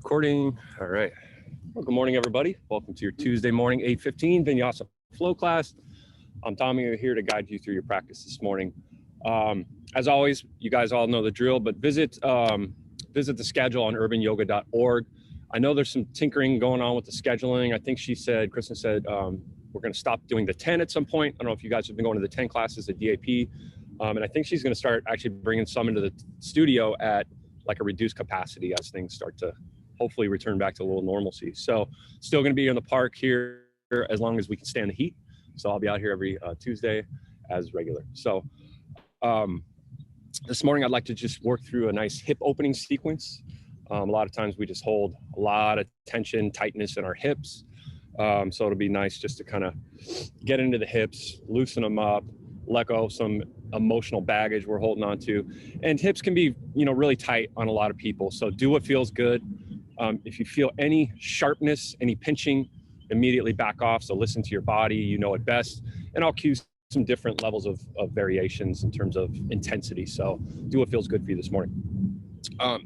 Recording. All right. Well, good morning, everybody. Welcome to your Tuesday morning, 8:15 Vinyasa Flow class. I'm Tommy here to guide you through your practice this morning. As always, you guys all know the drill, but visit the schedule on urbanyoga.org. I know there's some tinkering going on with the scheduling. I think Kristen said, we're going to stop doing the 10 at some point. I don't know if you guys have been going to the 10 classes at DAP. And I think she's going to start actually bringing some into the studio at like a reduced capacity as things start to hopefully return back to a little normalcy. So still going to be in the park here as long as we can stand the heat. So I'll be out here every Tuesday as regular. So this morning I'd like to just work through a nice hip opening sequence. A lot of times we just hold a lot of tension, tightness in our hips. So it'll be nice just to kind of get into the hips, loosen them up, let go of some emotional baggage we're holding on to. And hips can be, really tight on a lot of people. So do what feels good. If you feel any sharpness, any pinching, immediately back off. So listen to your body, you know it best. And I'll cue some different levels of variations in terms of intensity. So do what feels good for you this morning.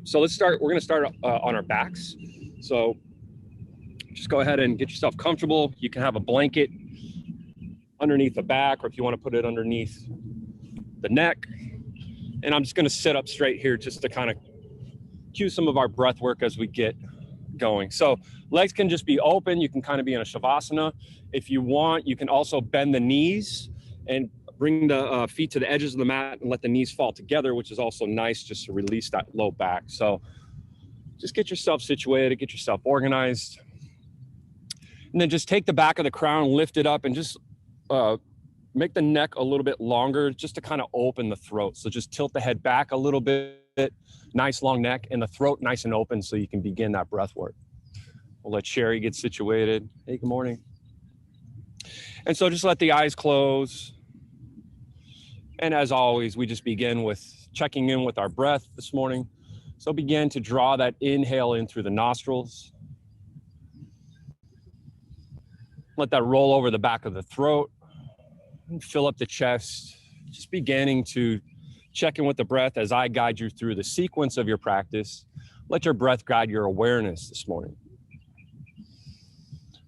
So let's start. We're going to start on our backs. So just go ahead and get yourself comfortable. You can have a blanket underneath the back, or if you want to put it underneath the neck. And I'm just going to sit up straight here just to kind of cue some of our breath work as we get going. So legs can just be open. You can kind of be in a shavasana. If you want, you can also bend the knees and bring the feet to the edges of the mat and let the knees fall together, which is also nice just to release that low back. So just get yourself situated, get yourself organized. And then just take the back of the crown, lift it up, and just make the neck a little bit longer just to kind of open the throat. So just tilt the head back a little bit, nice long neck, and the throat nice and open so you can begin that breath work. We'll let Sherry get situated. Hey, good morning. And so just let the eyes close. And as always, we just begin with checking in with our breath this morning. So begin to draw that inhale in through the nostrils. Let that roll over the back of the throat and fill up the chest. Just beginning to check in with the breath as I guide you through the sequence of your practice. Let your breath guide your awareness this morning.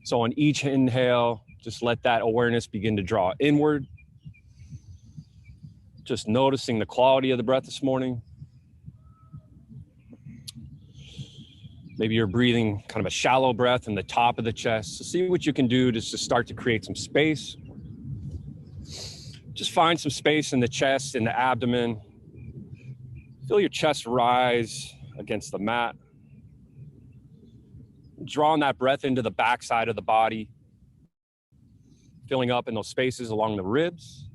So on each inhale, just let that awareness begin to draw inward. Just noticing the quality of the breath this morning. Maybe you're breathing kind of a shallow breath in the top of the chest. So see what you can do just to start to create some space. Just find some space in the chest, in the abdomen. Feel your chest rise against the mat. Drawing that breath into the backside of the body. Filling up in those spaces along the ribs.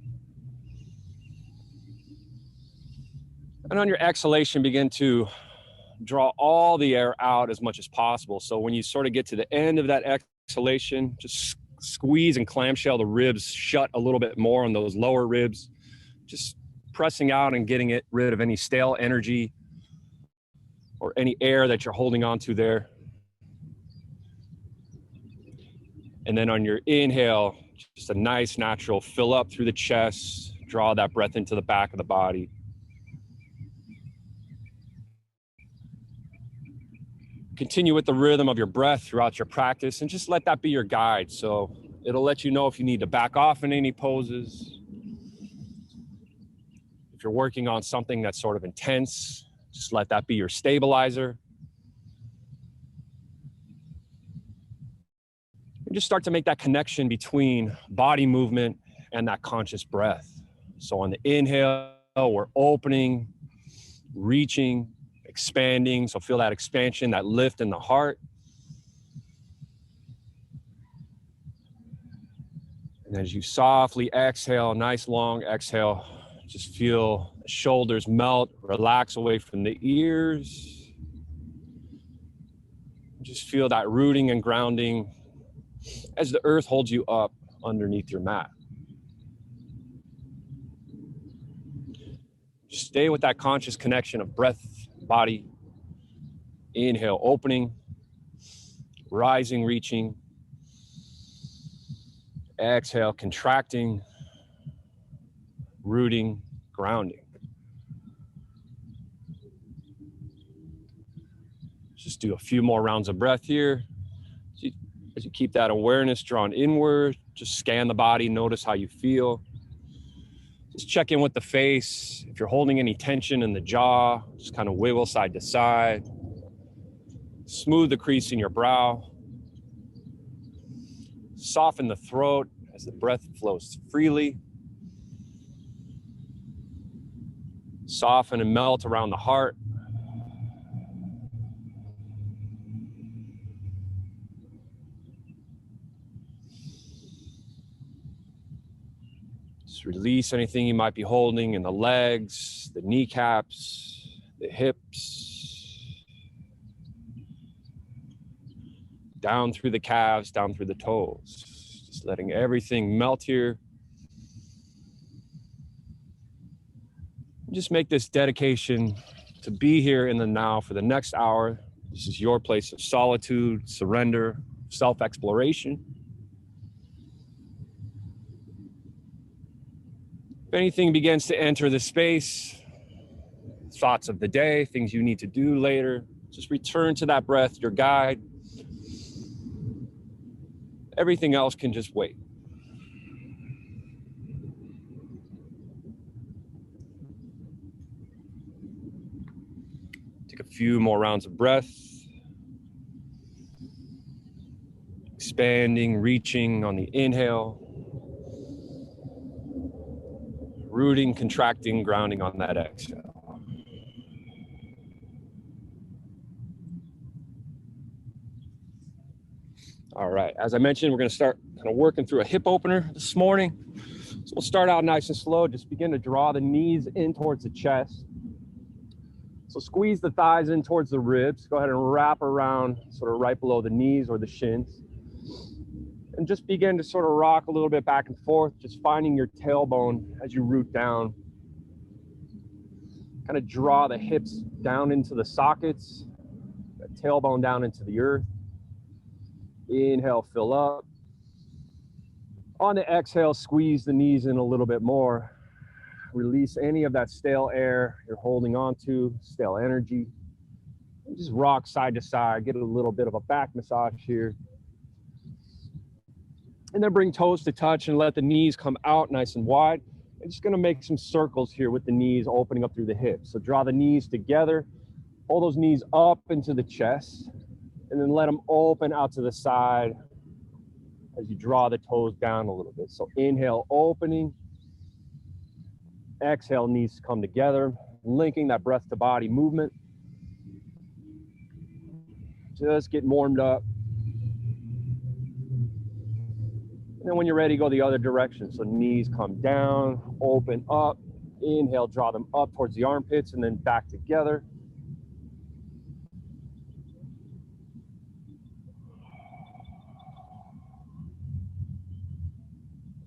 And on your exhalation, begin to draw all the air out as much as possible. So when you sort of get to the end of that exhalation, just squeeze and clamshell the ribs shut a little bit more on those lower ribs. Just pressing out and getting rid of any stale energy or any air that you're holding on to there. And then on your inhale, just a nice natural fill up through the chest, draw that breath into the back of the body. Continue with the rhythm of your breath throughout your practice and just let that be your guide. So it'll let you know if you need to back off in any poses. If you're working on something that's sort of intense, just let that be your stabilizer. And just start to make that connection between body movement and that conscious breath. So on the inhale, we're opening, reaching, expanding. So feel that expansion, that lift in the heart. And as you softly exhale, nice long exhale, just feel the shoulders melt, relax away from the ears. Just feel that rooting and grounding as the earth holds you up underneath your mat. Just stay with that conscious connection of breath, body. Inhale, opening, rising, reaching. Exhale, contracting, rooting, grounding. Just do a few more rounds of breath here. As you keep that awareness drawn inward, just scan the body, notice how you feel. Just check in with the face. If you're holding any tension in the jaw, just kind of wiggle side to side. Smooth the crease in your brow. Soften the throat as the breath flows freely. Soften and melt around the heart. Just release anything you might be holding in the legs, the kneecaps, the hips, down through the calves, down through the toes. Just letting everything melt here. Just make this dedication to be here in the now for the next hour. This is your place of solitude, surrender, self-exploration. If anything begins to enter the space, thoughts of the day, things you need to do later, just return to that breath, your guide. Everything else can just wait. Take a few more rounds of breath. Expanding, reaching on the inhale. Rooting, contracting, grounding on that exhale. All right, as I mentioned, we're gonna start kind of working through a hip opener this morning. So we'll start out nice and slow. Just begin to draw the knees in towards the chest. So squeeze the thighs in towards the ribs. Go ahead and wrap around sort of right below the knees or the shins. And just begin to sort of rock a little bit back and forth, just finding your tailbone as you root down. Kind of draw the hips down into the sockets, the tailbone down into the earth. Inhale, fill up. On the exhale, squeeze the knees in a little bit more. Release any of that stale air you're holding on to, stale energy. And just rock side to side, get a little bit of a back massage here. And then bring toes to touch and let the knees come out nice and wide. I'm just gonna make some circles here with the knees opening up through the hips. So draw the knees together, pull those knees up into the chest, and then let them open out to the side as you draw the toes down a little bit. So inhale, opening. Exhale, knees come together, linking that breath to body movement. Just get warmed up. And then when you're ready, go the other direction. So knees come down, open up. Inhale, draw them up towards the armpits and then back together.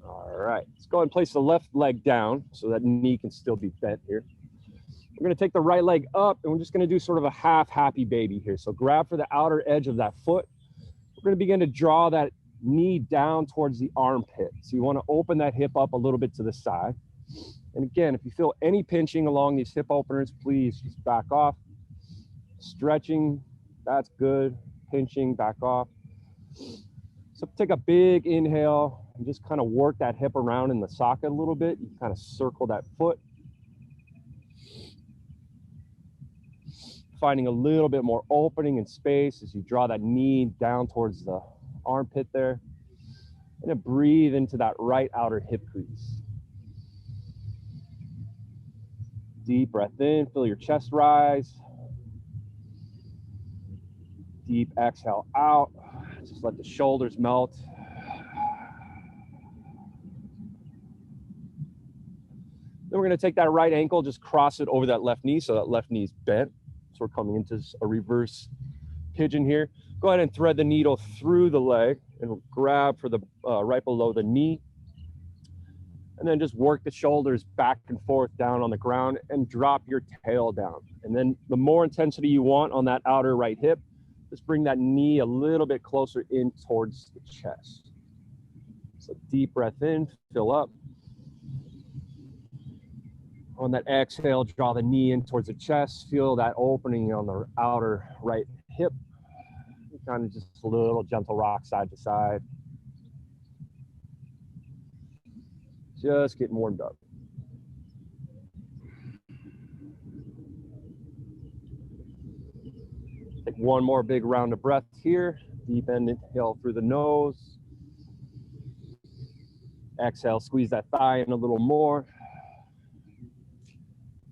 All right, let's go ahead and place the left leg down so that knee can still be bent here. We're gonna take the right leg up and we're just gonna do sort of a half happy baby here. So grab for the outer edge of that foot. We're gonna begin to draw that knee down towards the armpit. So you wanna open that hip up a little bit to the side. And again, if you feel any pinching along these hip openers, please just back off. Stretching, that's good. Pinching, back off. So take a big inhale and just kind of work that hip around in the socket a little bit. You kind of circle that foot. Finding a little bit more opening and space as you draw that knee down towards the armpit there. And then breathe into that right outer hip crease. Deep breath in, feel your chest rise. Deep exhale out. Just let the shoulders melt. Then we're gonna take that right ankle, just cross it over that left knee so that left knee is bent. So we're coming into a reverse pigeon here. Go ahead and thread the needle through the leg and grab for the right below the knee. And then just work the shoulders back and forth down on the ground and drop your tail down. And then the more intensity you want on that outer right hip, just bring that knee a little bit closer in towards the chest. So deep breath in, fill up. On that exhale, draw the knee in towards the chest. Feel that opening on the outer right hip. Kind of just a little gentle rock side to side. Just getting warmed up. Take one more big round of breath here. Deep inhale through the nose. Exhale, squeeze that thigh in a little more.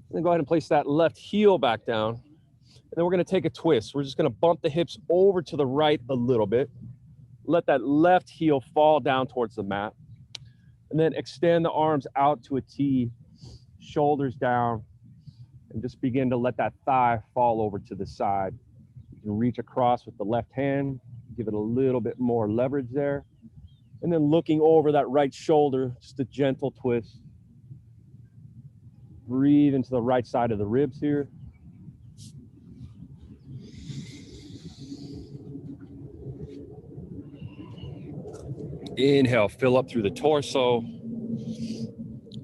And then go ahead and place that left heel back down. And then we're gonna take a twist. We're just gonna bump the hips over to the right a little bit. Let that left heel fall down towards the mat. And then extend the arms out to a T, shoulders down, and just begin to let that thigh fall over to the side. You can reach across with the left hand, give it a little bit more leverage there. And then looking over that right shoulder, just a gentle twist. Breathe into the right side of the ribs here. Inhale, fill up through the torso.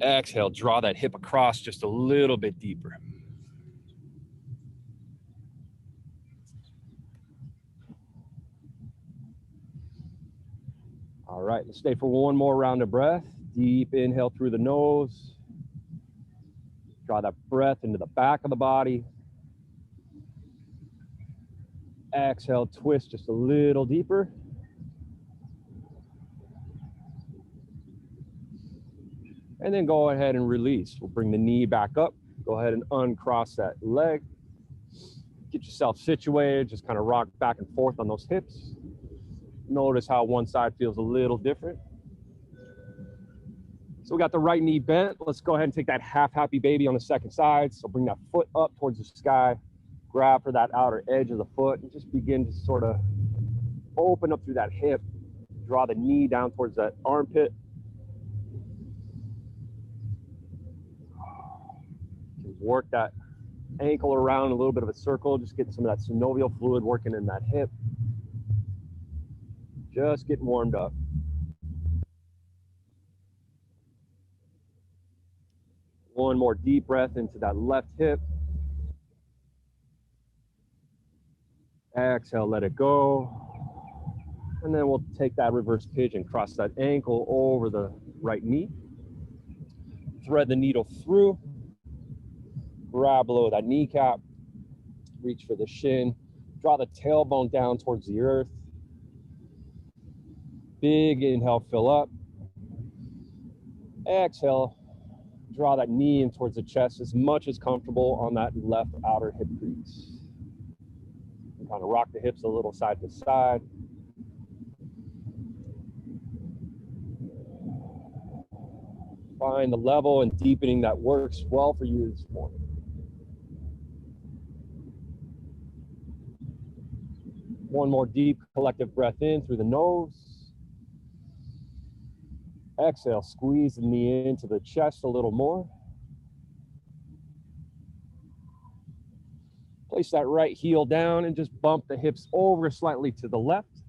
Exhale, draw that hip across just a little bit deeper. All right, let's stay for one more round of breath. Deep inhale through the nose. Draw that breath into the back of the body. Exhale, twist just a little deeper. And then go ahead and release. We'll bring the knee back up. Go ahead and uncross that leg. Get yourself situated. Just kind of rock back and forth on those hips. Notice how one side feels a little different. So we got the right knee bent. Let's go ahead and take that half happy baby on the second side. So bring that foot up towards the sky. Grab for that outer edge of the foot and just begin to sort of open up through that hip. Draw the knee down towards that armpit. Work that ankle around a little bit of a circle, just getting some of that synovial fluid working in that hip. Just getting warmed up. One more deep breath into that left hip. Exhale, let it go. And then we'll take that reverse pigeon, cross that ankle over the right knee. Thread the needle through. Grab below that kneecap, reach for the shin, draw the tailbone down towards the earth. Big inhale, fill up. Exhale, draw that knee in towards the chest as much as comfortable on that left outer hip crease. Kind of rock the hips a little side to side. Find the level and deepening that works well for you this morning. One more deep collective breath in through the nose. Exhale, squeeze the knee into the chest a little more. Place that right heel down and just bump the hips over slightly to the left.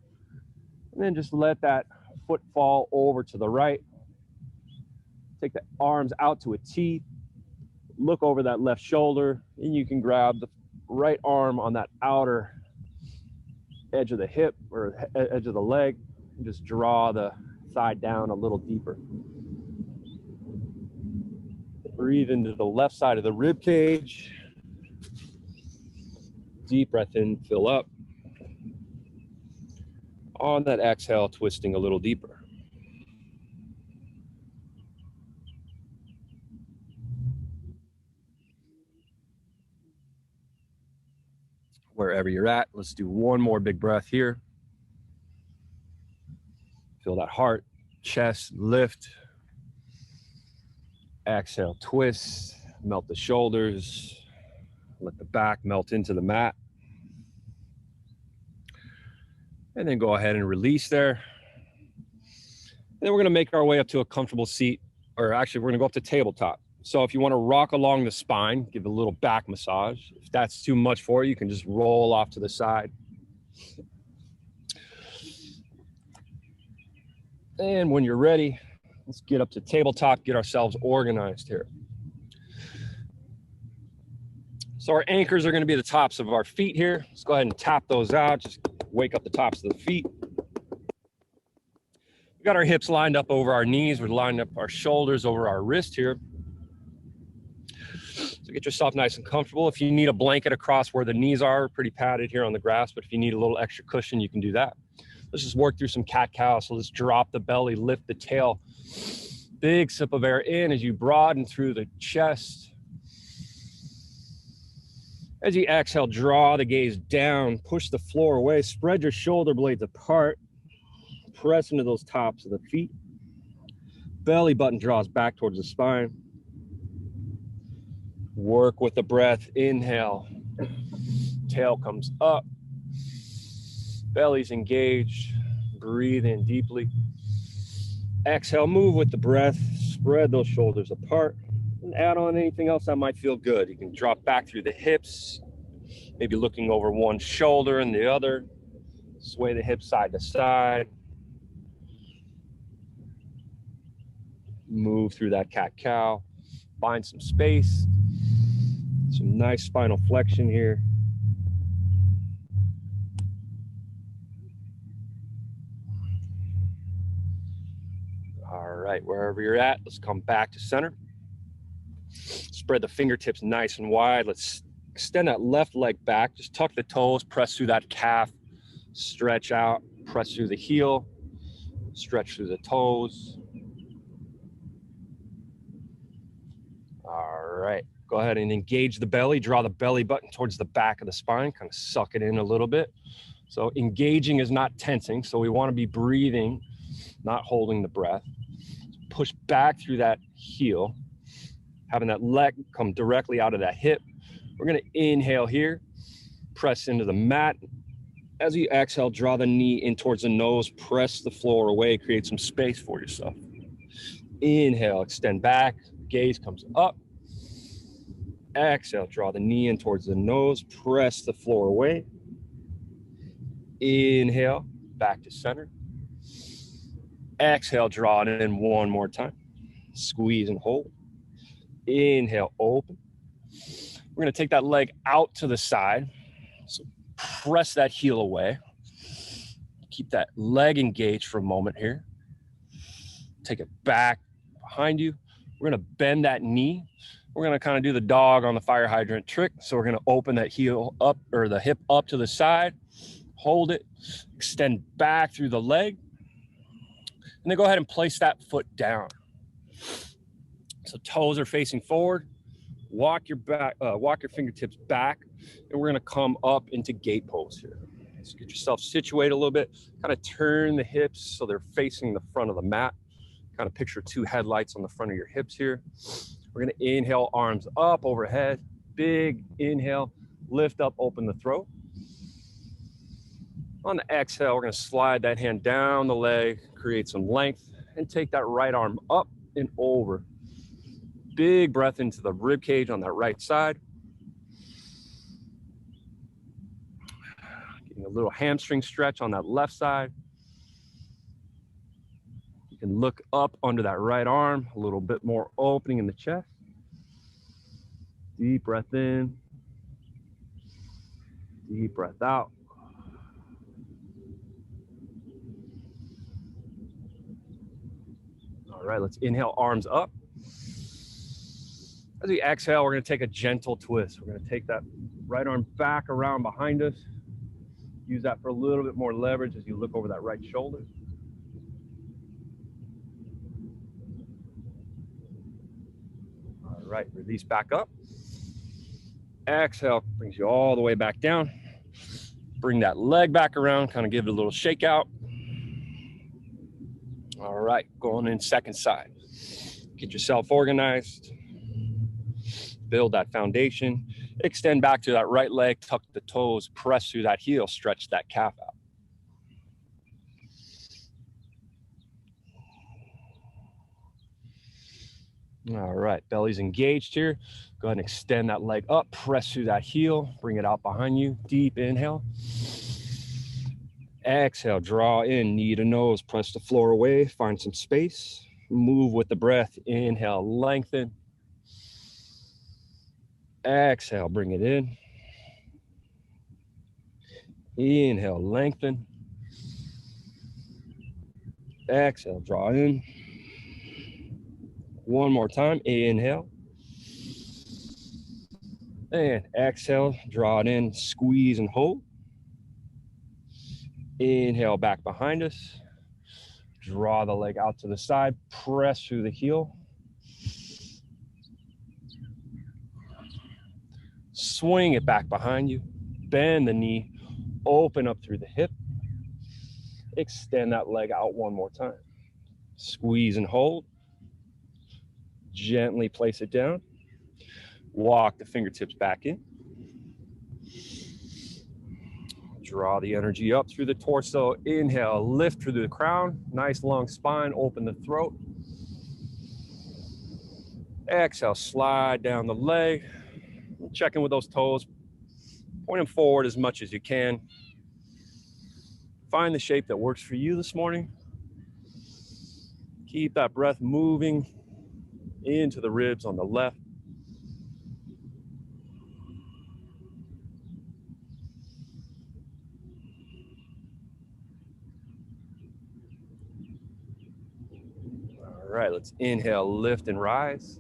And then just let that foot fall over to the right. Take the arms out to a T. Look over that left shoulder, and you can grab the right arm on that outer edge of the hip or edge of the leg and just draw the thigh down a little deeper. Breathe into the left side of the rib cage. Deep breath in, fill up. On that exhale, twisting a little deeper. Wherever you're at, let's do one more big breath here. Feel that heart, chest lift. Exhale, twist, melt the shoulders. Let the back melt into the mat. And then go ahead and release there. And then we're gonna make our way up to a comfortable seat, or actually we're gonna go up to tabletop. So if you wanna rock along the spine, give a little back massage. If that's too much for you, you can just roll off to the side. And when you're ready, let's get up to tabletop, get ourselves organized here. So our anchors are going to be the tops of our feet here. Let's go ahead and tap those out. Just wake up the tops of the feet. We got our hips lined up over our knees. We're lining up our shoulders over our wrist here. So get yourself nice and comfortable. If you need a blanket across where the knees are, pretty padded here on the grass, but if you need a little extra cushion, you can do that. Let's just work through some cat-cow. So let's drop the belly, lift the tail. Big sip of air in as you broaden through the chest. As you exhale, draw the gaze down, push the floor away, spread your shoulder blades apart, press into those tops of the feet. Belly button draws back towards the spine. Work with the breath, inhale. Tail comes up, belly's engaged, breathe in deeply. Exhale, move with the breath, spread those shoulders apart. And add on anything else that might feel good. You can drop back through the hips, maybe looking over one shoulder and the other. Sway the hips side to side. Move through that cat-cow. Find some space. Some nice spinal flexion here. All right, wherever you're at, let's come back to center. Spread the fingertips nice and wide. Let's extend that left leg back. Just tuck the toes, press through that calf, stretch out, press through the heel, stretch through the toes. All right, go ahead and engage the belly. Draw the belly button towards the back of the spine, kind of suck it in a little bit. So engaging is not tensing, so we want to be breathing, not holding the breath. Push back through that heel, having that leg come directly out of that hip. We're gonna inhale here, press into the mat. As you exhale, draw the knee in towards the nose, press the floor away, create some space for yourself. Inhale, extend back, gaze comes up. Exhale, draw the knee in towards the nose, press the floor away. Inhale, back to center. Exhale, draw it in one more time. Squeeze and hold. Inhale, open. We're gonna take that leg out to the side. So press that heel away. Keep that leg engaged for a moment here. Take it back behind you. We're gonna bend that knee. We're gonna kind of do the dog on the fire hydrant trick. So we're gonna open that heel up, or the hip up to the side, hold it, extend back through the leg, and then go ahead and place that foot down. So toes are facing forward. Walk your fingertips back, and we're gonna come up into gate pose here. So get yourself situated a little bit, kind of turn the hips so they're facing the front of the mat. Kind of picture two headlights on the front of your hips here. We're gonna inhale, arms up overhead. Big inhale, lift up, open the throat. On the exhale, we're gonna slide that hand down the leg, create some length, and take that right arm up and over. Big breath into the rib cage on that right side. Getting a little hamstring stretch on that left side. You can look up under that right arm, a little bit more opening in the chest. Deep breath in. Deep breath out. All right, let's inhale, arms up. As we exhale, we're gonna take a gentle twist. We're gonna take that right arm back around behind us. Use that for a little bit more leverage as you look over that right shoulder. All right, release back up. Exhale, brings you all the way back down. Bring that leg back around, kind of give it a little shake out. All right, going in second side. Get yourself organized. Build that foundation. Extend back to that right leg, tuck the toes, press through that heel, stretch that calf out. All right, belly's engaged here. Go ahead and extend that leg up, press through that heel, bring it out behind you. Deep inhale. Exhale, draw in, knee to nose, press the floor away, find some space. Move with the breath. Inhale, lengthen. Exhale, bring it in. Inhale, lengthen. Exhale, draw in. One more time, inhale. And exhale, draw it in, squeeze and hold. Inhale, back behind us. Draw the leg out to the side, press through the heel. Swing it back behind you, bend the knee, open up through the hip. Extend that leg out one more time. Squeeze and hold. Gently place it down. Walk the fingertips back in. Draw the energy up through the torso. Inhale, lift through the crown. Nice long spine, open the throat. Exhale, slide down the leg. Check in with those toes. Point them forward as much as you can. Find the shape that works for you this morning. Keep that breath moving into the ribs on the left. All right, let's inhale, lift and rise.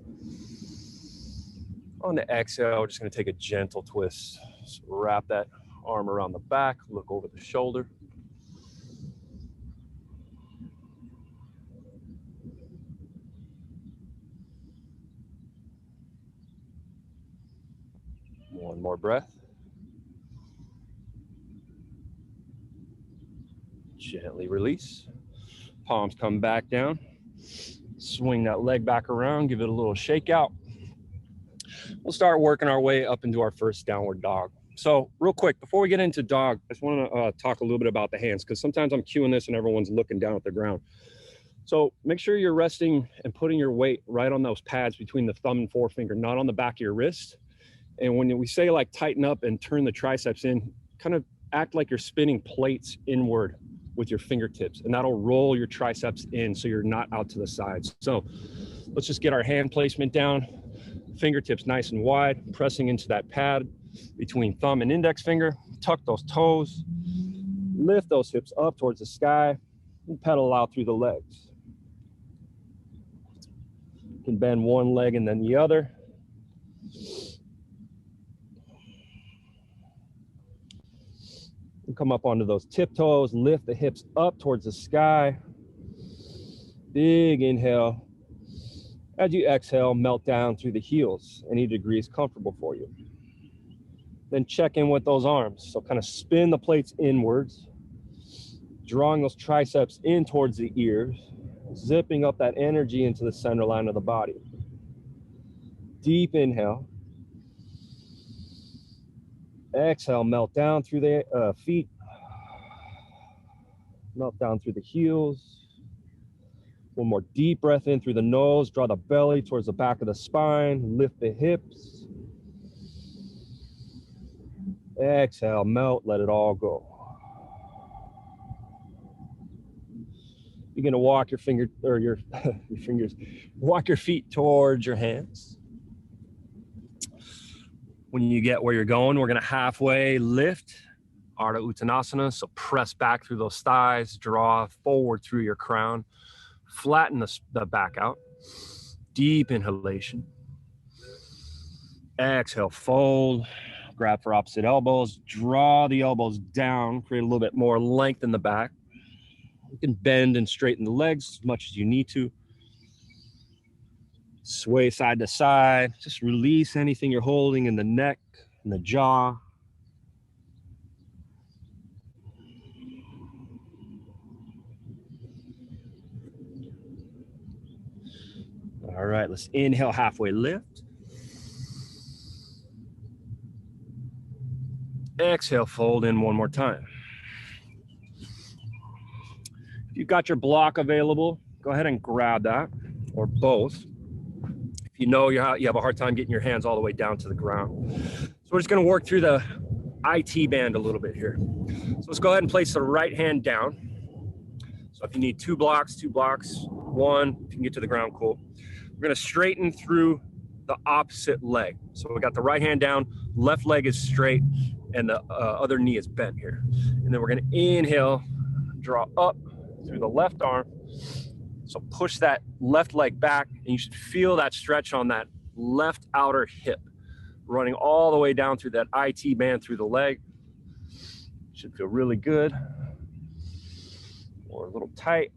On the exhale, we're just going to take a gentle twist. So wrap that arm around the back, look over the shoulder. One more breath. Gently release. Palms come back down. Swing that leg back around, give it a little shake out. We'll start working our way up into our first downward dog. So real quick, before we get into dog, I just want to talk a little bit about the hands, because sometimes I'm cueing this and everyone's looking down at the ground. So make sure you're resting and putting your weight right on those pads between the thumb and forefinger, not on the back of your wrist. And when we say like tighten up and turn the triceps in, kind of act like you're spinning plates inward with your fingertips, and that'll roll your triceps in so you're not out to the sides. So let's just get our hand placement down, fingertips nice and wide, pressing into that pad between thumb and index finger. Tuck those toes, lift those hips up towards the sky, and pedal out through the legs. You can bend one leg and then the other. Come up onto those tiptoes, lift the hips up towards the sky. Big inhale. As you exhale, melt down through the heels. Any degree is comfortable for you. Then check in with those arms. So kind of spin the plates inwards, drawing those triceps in towards the ears, zipping up that energy into the center line of the body. Deep inhale. Exhale, melt down through the feet. Melt down through the heels. One more deep breath in through the nose. Draw the belly towards the back of the spine. Lift the hips. Exhale, melt, let it all go. You're gonna walk your finger, or your fingers, walk your feet towards your hands. When you get where you're going, we're gonna halfway lift, Ardha Uttanasana. So press back through those thighs, draw forward through your crown, flatten the back out. Deep inhalation. Exhale, fold, grab for opposite elbows, draw the elbows down, create a little bit more length in the back. You can bend and straighten the legs as much as you need to. Sway side to side. Just release anything you're holding in the neck and the jaw. All right, let's inhale, halfway lift. Exhale, fold in one more time. If you've got your block available, go ahead and grab that, or both. You know you have a hard time getting your hands all the way down to the ground. So we're just going to work through the IT band a little bit here. So let's go ahead and place the right hand down. So if you need two blocks, one. If you can get to the ground, cool. We're going to straighten through the opposite leg. So we got the right hand down, left leg is straight, and the other knee is bent here. And then we're gonna inhale, draw up through the left arm. So push that left leg back, and you should feel that stretch on that left outer hip, running all the way down through that IT band through the leg. Should feel really good. Or a little tight.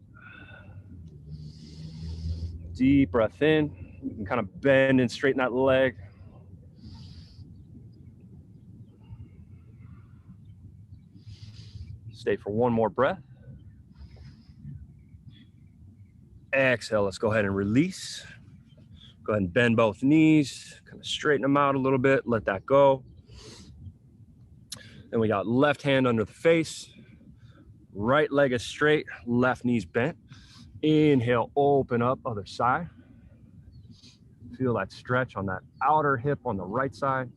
Deep breath in. You can kind of bend and straighten that leg. Stay for one more breath. Exhale, let's go ahead and release. Go ahead and bend both knees, kind of straighten them out a little bit, let that go. Then we got left hand under the face, right leg is straight, left knee's bent. Inhale, open up, other side. Feel that stretch on that outer hip on the right side.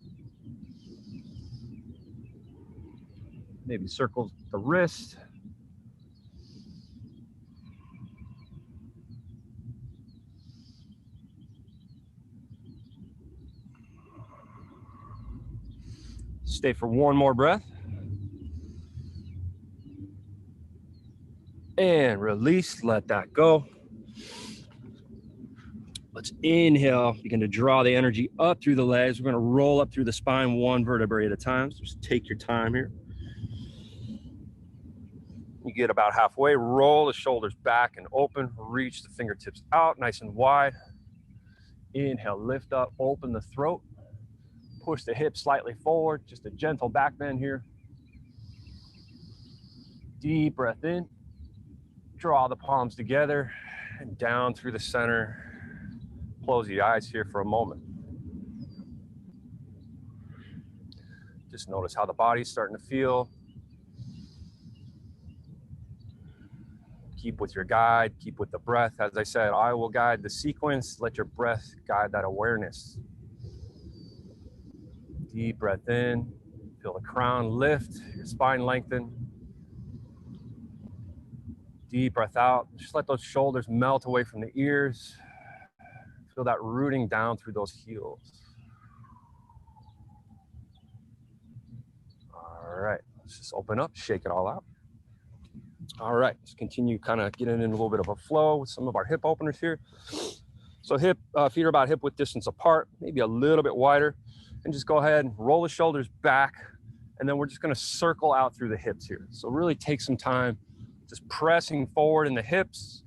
Maybe circle the wrist. Stay for one more breath. And release, let that go. Let's inhale, begin to draw the energy up through the legs. We're gonna roll up through the spine one vertebrae at a time. So just take your time here. You get about halfway, roll the shoulders back and open, reach the fingertips out nice and wide. Inhale, lift up, open the throat. Push the hips slightly forward, just a gentle back bend here. Deep breath in. Draw the palms together and down through the center. Close the eyes here for a moment. Just notice how the body's starting to feel. Keep with your guide, keep with the breath. As I said, I will guide the sequence. Let your breath guide that awareness. Deep breath in, feel the crown lift, your spine lengthen. Deep breath out, just let those shoulders melt away from the ears. Feel that rooting down through those heels. All right, let's just open up, shake it all out. All right, let's continue kind of getting in a little bit of a flow with some of our hip openers here. So feet are about hip width distance apart, maybe a little bit wider. And just go ahead and roll the shoulders back. And then we're just gonna circle out through the hips here. So really take some time, just pressing forward in the hips,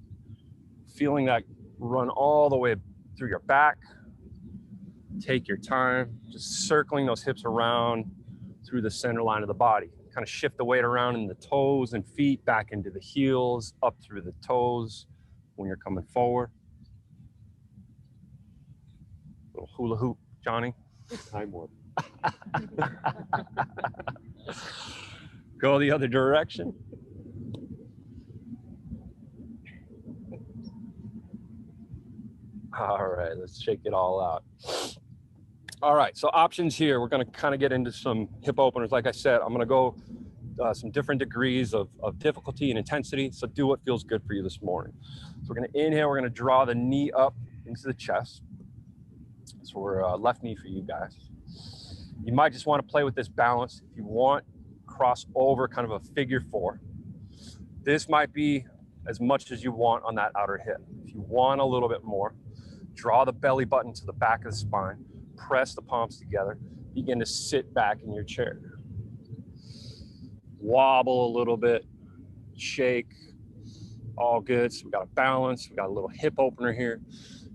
feeling that run all the way through your back. Take your time, just circling those hips around through the center line of the body. Kind of shift the weight around in the toes and feet, back into the heels, up through the toes when you're coming forward. Little hula hoop, Johnny. Time warp. Go the other direction. All right, let's shake it all out. All right, so options here. We're gonna kind of get into some hip openers. Like I said, I'm gonna go some different degrees of difficulty and intensity. So do what feels good for you this morning. So we're gonna inhale, we're gonna draw the knee up into the chest. So we're left knee for you guys. You might just want to play with this balance. If you want, cross over kind of a figure four. This might be as much as you want on that outer hip. If you want a little bit more, draw the belly button to the back of the spine, press the palms together, begin to sit back in your chair. Wobble a little bit, shake, all good. So we got a balance, we got a little hip opener here.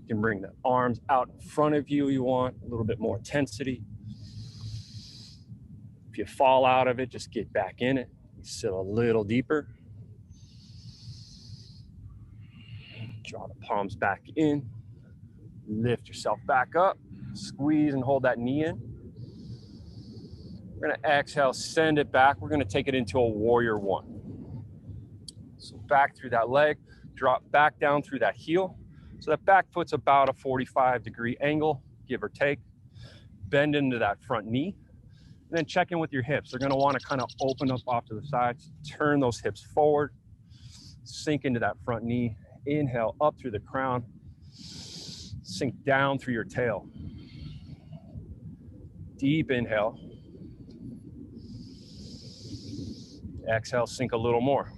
You can bring the arms out in front of you, you want a little bit more intensity. If you fall out of it, just get back in it. Sit a little deeper. Draw the palms back in. Lift yourself back up. Squeeze and hold that knee in. We're gonna exhale, send it back. We're gonna take it into a warrior one. So back through that leg, drop back down through that heel. So that back foot's about a 45-degree angle, give or take. Bend into that front knee. And then check in with your hips. They're gonna wanna kind of open up off to the sides. Turn those hips forward. Sink into that front knee. Inhale up through the crown. Sink down through your tail. Deep inhale. Exhale, sink a little more.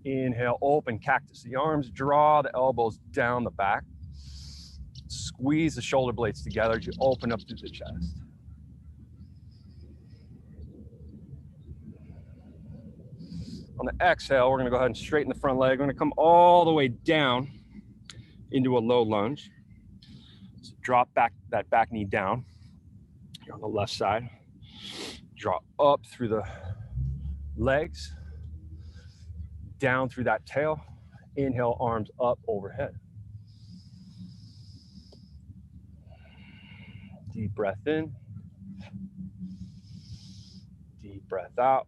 Inhale, open cactus. The arms draw the elbows down the back. Squeeze the shoulder blades together as you open up through the chest. On the exhale, we're gonna go ahead and straighten the front leg. We're gonna come all the way down into a low lunge. So drop back that back knee down. You're on the left side. Draw up through the legs, down through that tail. Inhale, arms up overhead. Deep breath in. Deep breath out.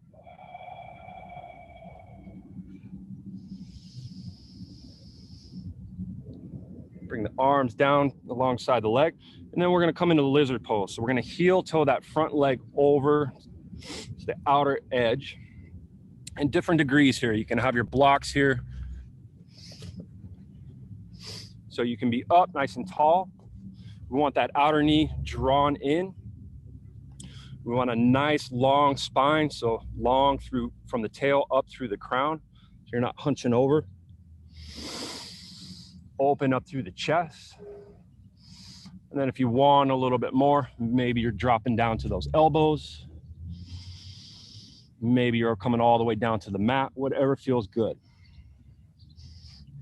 Bring the arms down alongside the leg. And then we're gonna come into the lizard pose. So we're gonna heel toe that front leg over to the outer edge. And different degrees here. You can have your blocks here. So you can be up nice and tall. We want that outer knee drawn in. We want a nice long spine, so long through from the tail up through the crown. So you're not hunching over. Open up through the chest. And then if you want a little bit more, maybe you're dropping down to those elbows. Maybe you're coming all the way down to the mat, whatever feels good.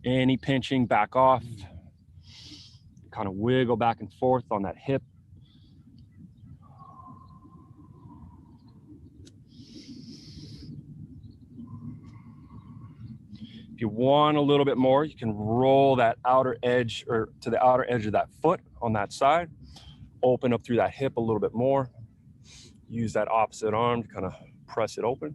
Any pinching, back off. Kind of wiggle back and forth on that hip. If you want a little bit more, you can roll that outer edge or to the outer edge of that foot on that side. Open up through that hip a little bit more. Use that opposite arm to kind of press it open.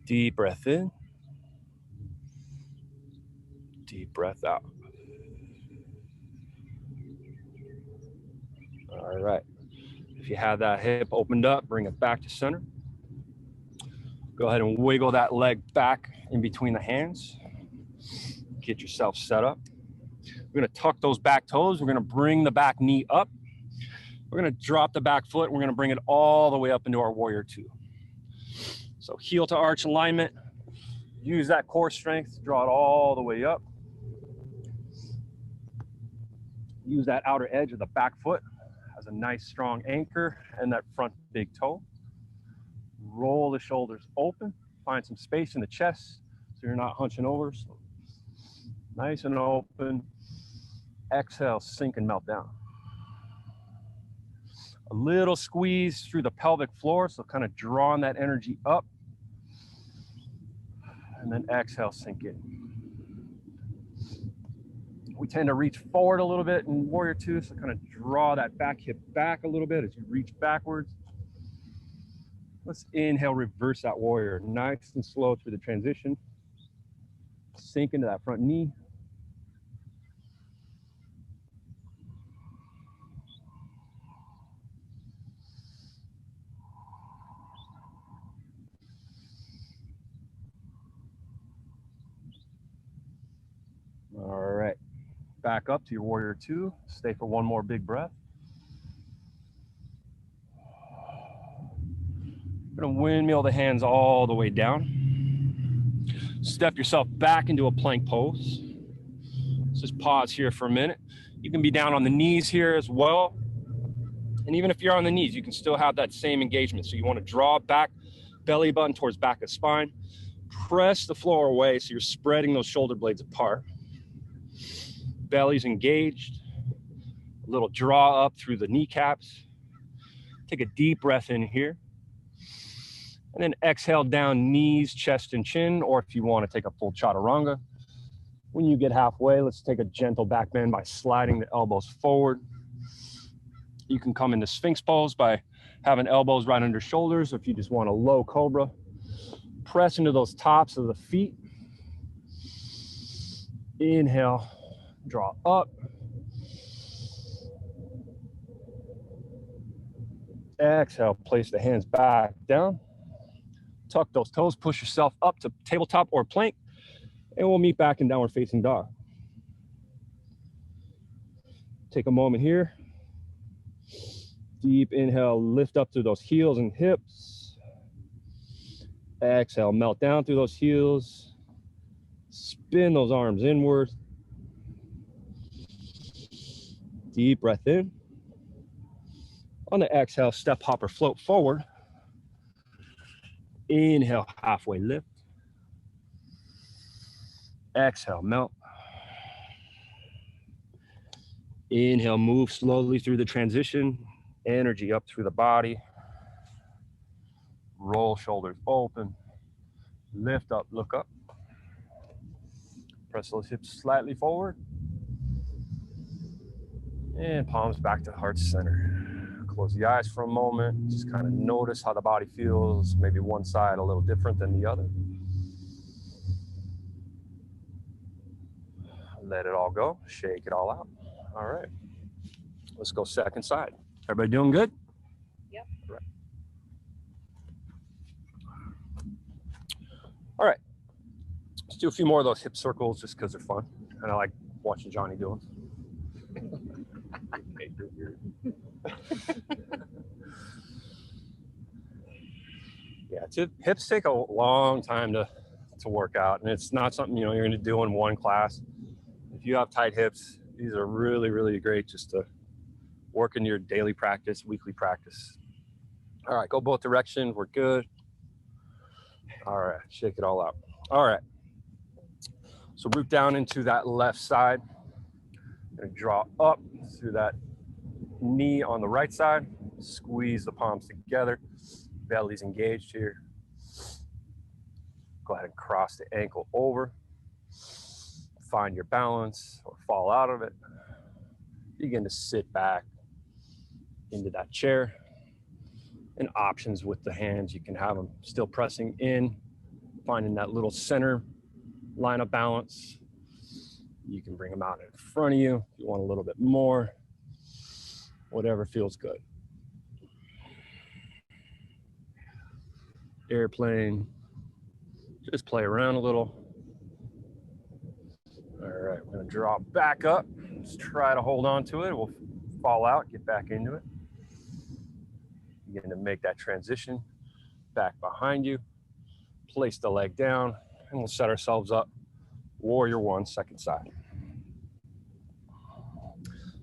Deep breath in. Deep breath out. All right. If you have that hip opened up, bring it back to center. Go ahead and wiggle that leg back in between the hands. Get yourself set up. We're gonna tuck those back toes. We're gonna bring the back knee up. We're gonna drop the back foot. We're gonna bring it all the way up into our warrior two. So heel to arch alignment. Use that core strength, draw it all the way up. Use that outer edge of the back foot as a nice strong anchor and that front big toe. Roll the shoulders open, find some space in the chest so you're not hunching over. So nice and open. Exhale, sink and melt down. A little squeeze through the pelvic floor, so kind of drawing that energy up. And then exhale, sink in. We tend to reach forward a little bit in warrior two, so kind of draw that back hip back a little bit as you reach backwards. Let's inhale, reverse that warrior. Nice and slow through the transition. Sink into that front knee. All right, back up to your warrior two. Stay for one more big breath. You're gonna windmill the hands all the way down. Step yourself back into a plank pose. Let's just pause here for a minute. You can be down on the knees here as well. And even if you're on the knees, you can still have that same engagement. So you wanna draw back, belly button towards back of spine. Press the floor away so you're spreading those shoulder blades apart. Belly's engaged. A little draw up through the kneecaps. Take a deep breath in here. And then exhale down, knees, chest, and chin, or if you want to take a full chaturanga. When you get halfway, let's take a gentle back bend by sliding the elbows forward. You can come into Sphinx pose by having elbows right under shoulders, or if you just want a low cobra. Press into those tops of the feet. Inhale, draw up. Exhale, place the hands back down. Tuck those toes, push yourself up to tabletop or plank, and we'll meet back in downward facing dog. Take a moment here. Deep inhale, lift up through those heels and hips. Exhale, melt down through those heels. Spin those arms inward. Deep breath in. On the exhale, step, hop, or float forward. Inhale, halfway lift. Exhale, melt. Inhale, move slowly through the transition. Energy up through the body. Roll shoulders open. Lift up, look up. Press those hips slightly forward. And palms back to heart center. Close the eyes for a moment. Just kind of notice how the body feels. Maybe one side a little different than the other. Let it all go. Shake it all out. All right. Let's go second side. Everybody doing good? Yep. All right. Let's do a few more of those hip circles just because they're fun. And I like watching Johnny do them. Yeah, hips take a long time to work out, and it's not something you're going to do in one class. If you have tight hips, these are really, really great just to work in your daily practice, weekly practice. All right, go both directions. We're good. All right, shake it all out. All right. So root down into that left side and draw up through that knee on the right side. Squeeze the palms together. Belly's engaged here. Go ahead and cross the ankle over. Find your balance or fall out of it. Begin to sit back into that chair. And options with the hands, you can have them still pressing in, finding that little center line of balance. You can bring them out in front of you if you want a little bit more. Whatever feels good. Airplane. Just play around a little. All right, we're gonna draw back up. Just try to hold on to it. We'll fall out, get back into it. Begin to make that transition back behind you. Place the leg down, and we'll set ourselves up. Warrior one, second side.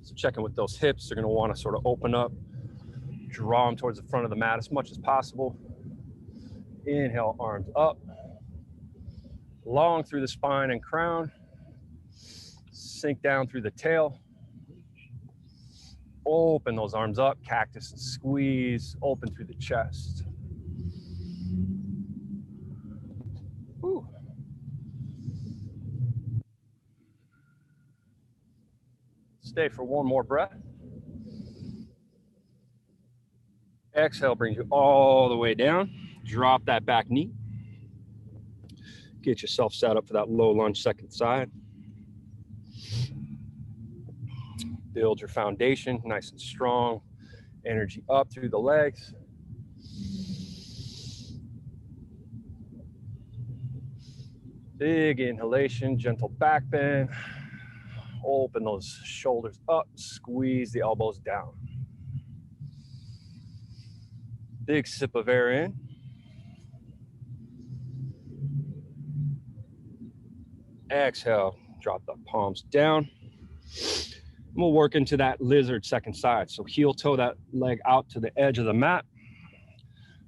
So checking with those hips, they're gonna wanna sort of open up, draw them towards the front of the mat as much as possible. Inhale, arms up. Long through the spine and crown. Sink down through the tail. Open those arms up, cactus and squeeze. Open through the chest. Woo. Stay for one more breath. Exhale brings you all the way down. Drop that back knee. Get yourself set up for that low lunge second side. Build your foundation nice and strong. Energy up through the legs. Big inhalation, gentle back bend. Open those shoulders up, squeeze the elbows down. Big sip of air in. Exhale, drop the palms down. And we'll work into that lizard second side. So heel toe that leg out to the edge of the mat.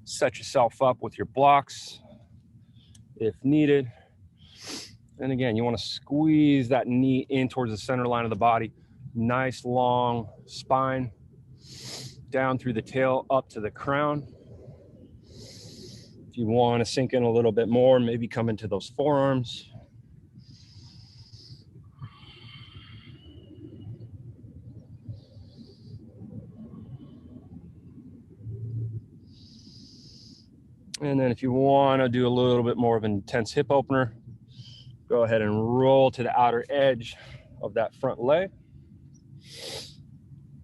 Set yourself up with your blocks if needed. And again, you want to squeeze that knee in towards the center line of the body. Nice long spine. Down through the tail, up to the crown. If you want to sink in a little bit more, maybe come into those forearms. And then if you want to do a little bit more of an intense hip opener, go ahead and roll to the outer edge of that front leg.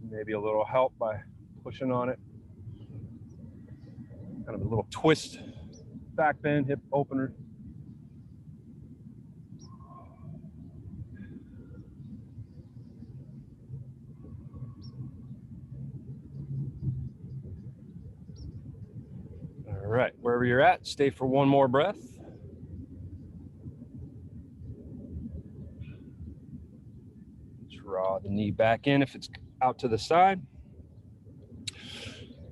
Maybe a little help by pushing on it. Kind of a little twist back bend, hip opener. All right, wherever you're at, stay for one more breath. Draw the knee back in if it's out to the side.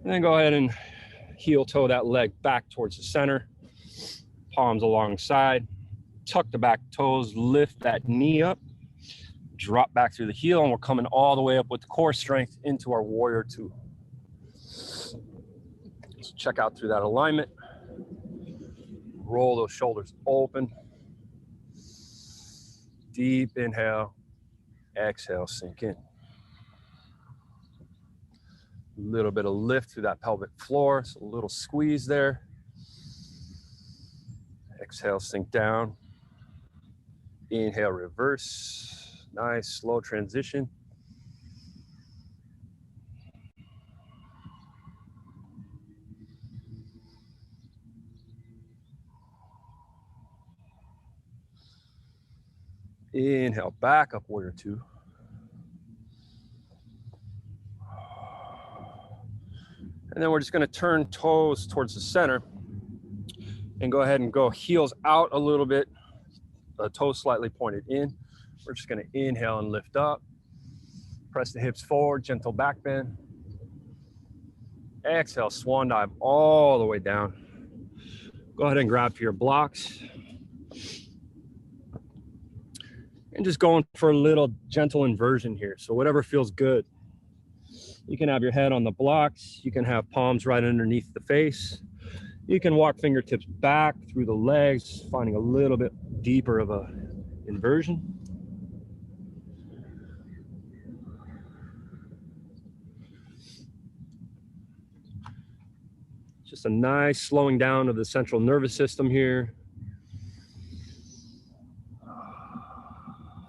And then go ahead and heel toe that leg back towards the center. Palms alongside. Tuck the back toes, lift that knee up. Drop back through the heel, and we're coming all the way up with the core strength into our warrior two. So check out through that alignment. Roll those shoulders open. Deep inhale. Exhale, sink in. A little bit of lift through that pelvic floor, so a little squeeze there. Exhale, sink down. Inhale, reverse. Nice, slow transition. Inhale, back up, warrior two. And then we're just going to turn toes towards the center and go ahead and go heels out a little bit, toes slightly pointed in. We're just going to inhale and lift up. Press the hips forward, gentle back bend. Exhale, swan dive all the way down. Go ahead and grab for your blocks. And just going for a little gentle inversion here. So whatever feels good. You can have your head on the blocks. You can have palms right underneath the face. You can walk fingertips back through the legs, finding a little bit deeper of a inversion. Just a nice slowing down of the central nervous system here.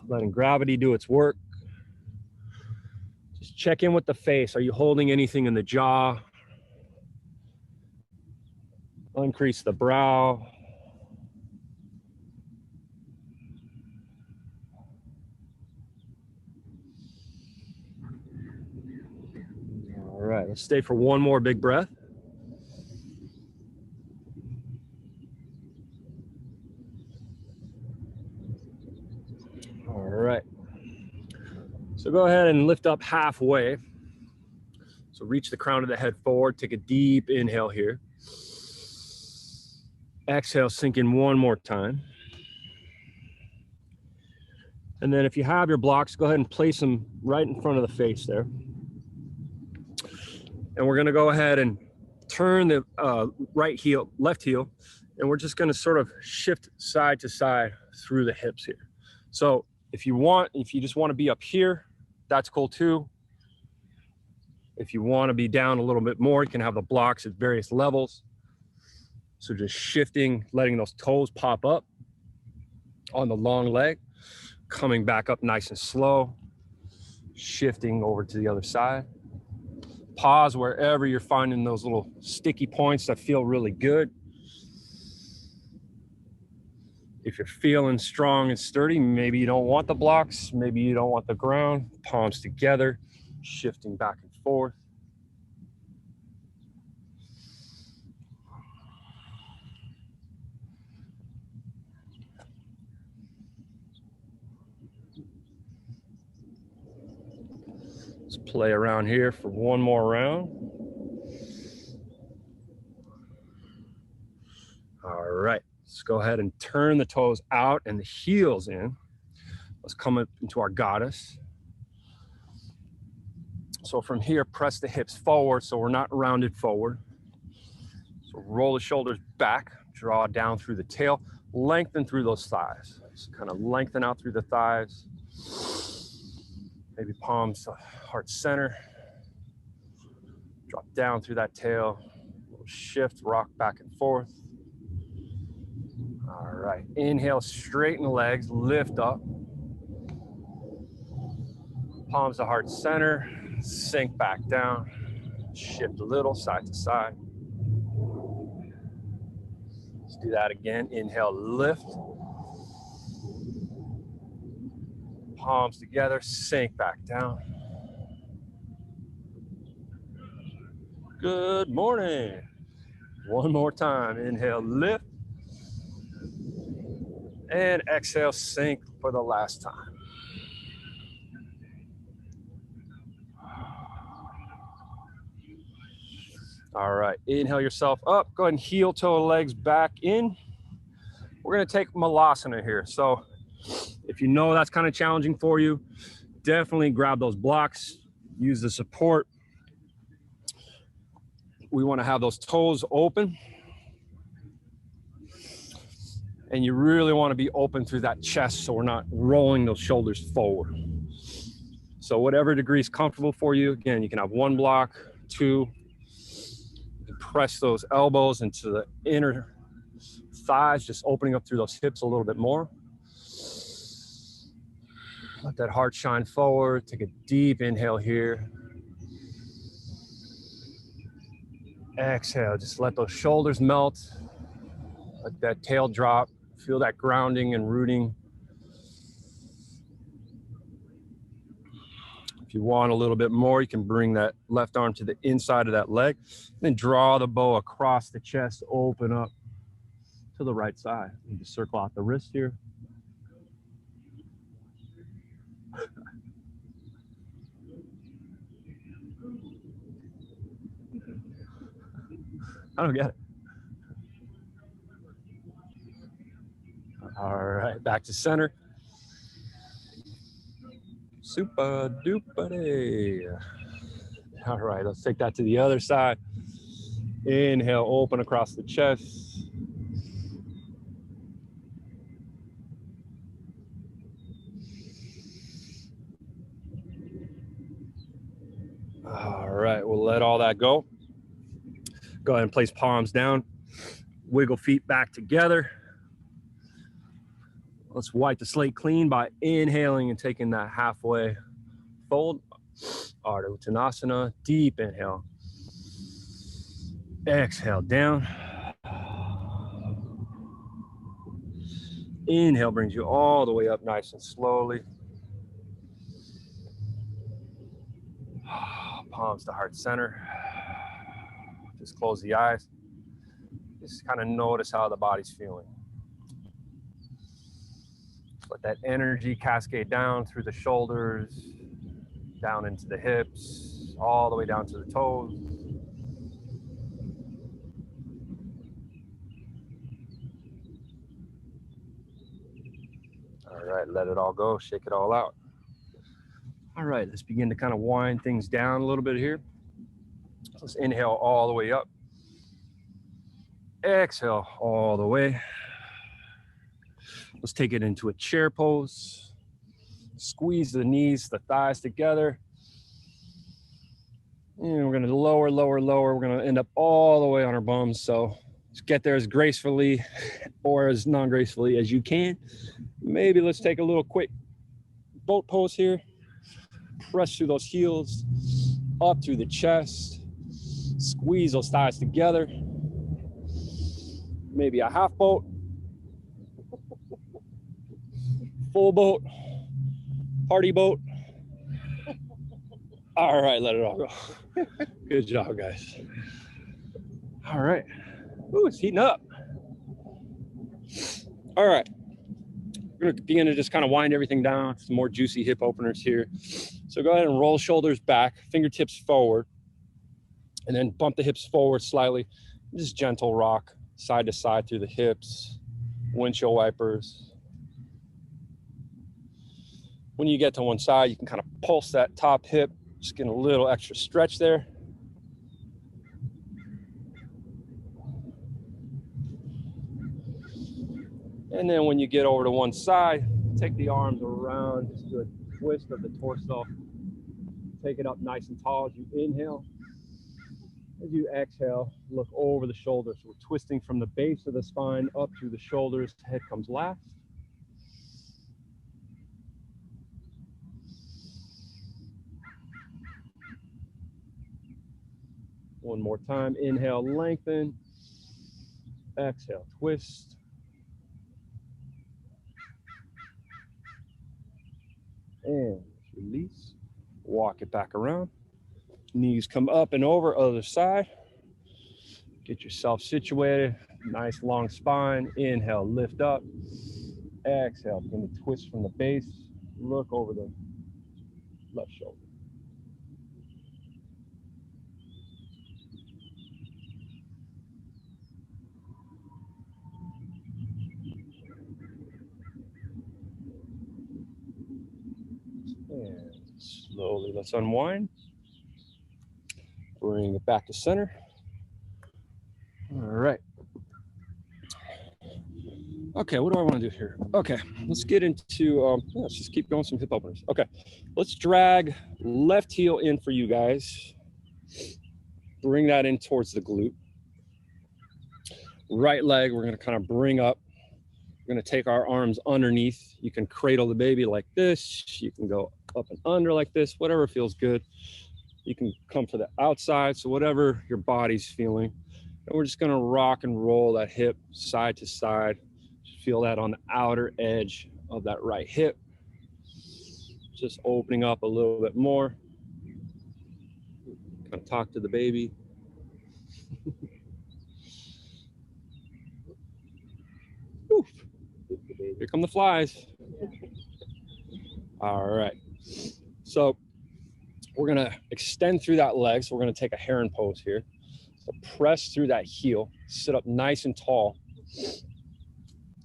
Letting gravity do its work. Just check in with the face. Are you holding anything in the jaw? Increase the brow. All right, let's stay for one more big breath. All right. So go ahead and lift up halfway. So reach the crown of the head forward. Take a deep inhale here. Exhale, sink in one more time. And then if you have your blocks, go ahead and place them right in front of the face there. And we're gonna go ahead and turn the left heel, and we're just gonna sort of shift side to side through the hips here. So if you just wanna be up here, that's cool too. If you wanna be down a little bit more, you can have the blocks at various levels. So just shifting, letting those toes pop up on the long leg, coming back up nice and slow, shifting over to the other side. Pause wherever you're finding those little sticky points that feel really good. If you're feeling strong and sturdy, maybe you don't want the blocks, maybe you don't want the ground. Palms together, shifting back and forth. Let's play around here for one more round. All right, let's go ahead and turn the toes out and the heels in. Let's come up into our goddess. So from here, press the hips forward so we're not rounded forward. So roll the shoulders back, draw down through the tail, lengthen through those thighs. So kind of lengthen out through the thighs. Maybe palms to heart center. Drop down through that tail. Little shift, rock back and forth. All right, inhale, straighten the legs, lift up. Palms to heart center, sink back down. Shift a little, side to side. do that again. Inhale, lift. Palms together, sink back down. Good morning. One more time. Inhale, lift. And exhale, sink for the last time. All right, inhale yourself up. Go ahead and heel toe legs back in. We're gonna take Malasana here. So if you know that's kind of challenging for you, definitely grab those blocks, use the support. We wanna have those toes open. And you really wanna be open through that chest so we're not rolling those shoulders forward. So whatever degree is comfortable for you, again, you can have one block, two, press those elbows into the inner thighs, just opening up through those hips a little bit more. Let that heart shine forward. Take a deep inhale here. Exhale, just let those shoulders melt. Let that tail drop. Feel that grounding and rooting. If you want a little bit more, you can bring that left arm to the inside of that leg. Then draw the bow across the chest, open up to the right side. You just circle out the wrist here. I don't get it. All right, back to center. Super duper day. All right, let's take that to the other side. Inhale, open across the chest. All right, we'll let all that go. Go ahead and place palms down. Wiggle feet back together. Let's wipe the slate clean by inhaling and taking that halfway fold. Ardha Uttanasana, deep inhale. Exhale down. Inhale brings you all the way up nice and slowly. Palms to heart center. Just close the eyes. Just kind of notice how the body's feeling. Let that energy cascade down through the shoulders, down into the hips, all the way down to the toes. All right, let it all go, shake it all out. All right, let's begin to kind of wind things down a little bit here. Let's inhale all the way up. Exhale all the way. Let's take it into a chair pose. Squeeze the knees, the thighs together. And we're gonna lower, lower, lower. We're gonna end up all the way on our bums. So just get there as gracefully or as non-gracefully as you can. Maybe let's take a little quick boat pose here. Press through those heels, up through the chest. Squeeze those thighs together. Maybe a half boat. Full boat. Party boat. All right, let it all go. Good job, guys. All right. Ooh, it's heating up. All right. We're going to begin to just kind of wind everything down. Some more juicy hip openers here. So go ahead and roll shoulders back, fingertips forward, and then bump the hips forward slightly. Just gentle rock side to side through the hips, windshield wipers. When you get to one side, you can kind of pulse that top hip, just get a little extra stretch there. And then when you get over to one side, take the arms around, just do a twist of the torso. Take it up nice and tall as you inhale. As you exhale, look over the shoulders. We're twisting from the base of the spine up through the shoulders. Head comes last. One more time. Inhale, lengthen. Exhale, twist. And release. Walk it back around. Knees come up and over, other side. Get yourself situated. Nice long spine. Inhale, lift up. Exhale, begin to twist from the base. Look over the left shoulder. And slowly, let's unwind. Bring it back to center. All right. Okay, what do I want to do here? Okay, let's get into, let's just keep going some hip openers. Okay, let's drag left heel in for you guys. Bring that in towards the glute. Right leg, we're gonna kind of bring up. We're gonna take our arms underneath. You can cradle the baby like this. You can go up and under like this, whatever feels good. You can come to the outside, so whatever your body's feeling. And we're just gonna rock and roll that hip side to side. Feel that on the outer edge of that right hip. Just opening up a little bit more. Kind of talk to the baby. Here come the flies. All right. So we're gonna extend through that leg. So we're gonna take a heron pose here. So press through that heel, sit up nice and tall,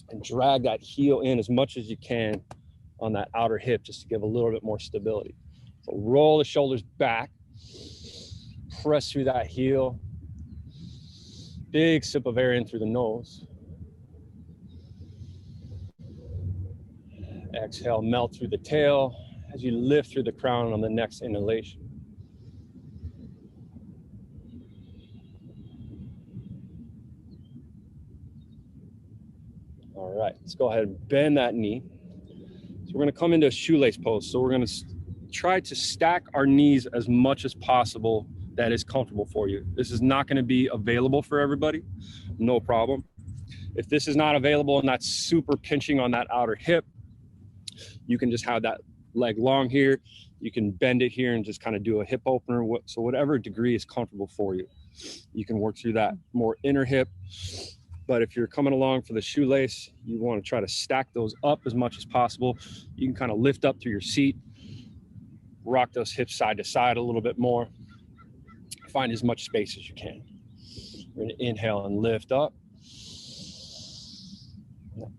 and drag that heel in as much as you can on that outer hip just to give a little bit more stability. So roll the shoulders back, press through that heel. Big sip of air in through the nose. Exhale, melt through the tail as you lift through the crown on the next inhalation. All right, let's go ahead and bend that knee. So we're gonna come into a shoelace pose. So we're gonna try to stack our knees as much as possible that is comfortable for you. This is not gonna be available for everybody, no problem. If this is not available and that's super pinching on that outer hip, you can just have that leg long here. You can bend it here and just kind of do a hip opener. So whatever degree is comfortable for you, you can work through that more inner hip. But if you're coming along for the shoelace, you want to try to stack those up as much as possible. You can kind of lift up through your seat, rock those hips side to side a little bit more. Find as much space as you can. We're going to inhale and lift up.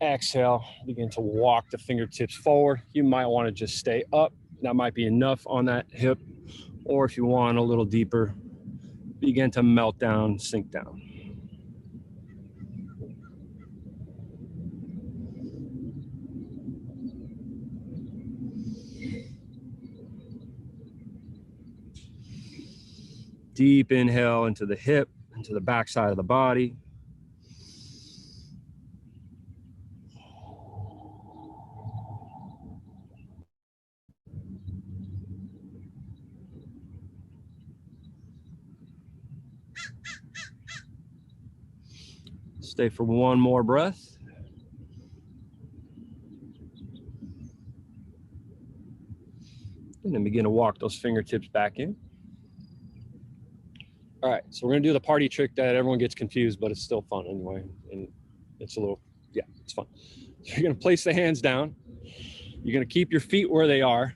Exhale, begin to walk the fingertips forward. You might want to just stay up. That might be enough on that hip. Or if you want a little deeper, begin to melt down, sink down. Deep inhale into the hip, into the back side of the body. Stay for one more breath. And then begin to walk those fingertips back in. All right, so we're gonna do the party trick that everyone gets confused, but it's still fun anyway. And it's a little, yeah, it's fun. So you're gonna place the hands down. You're gonna keep your feet where they are.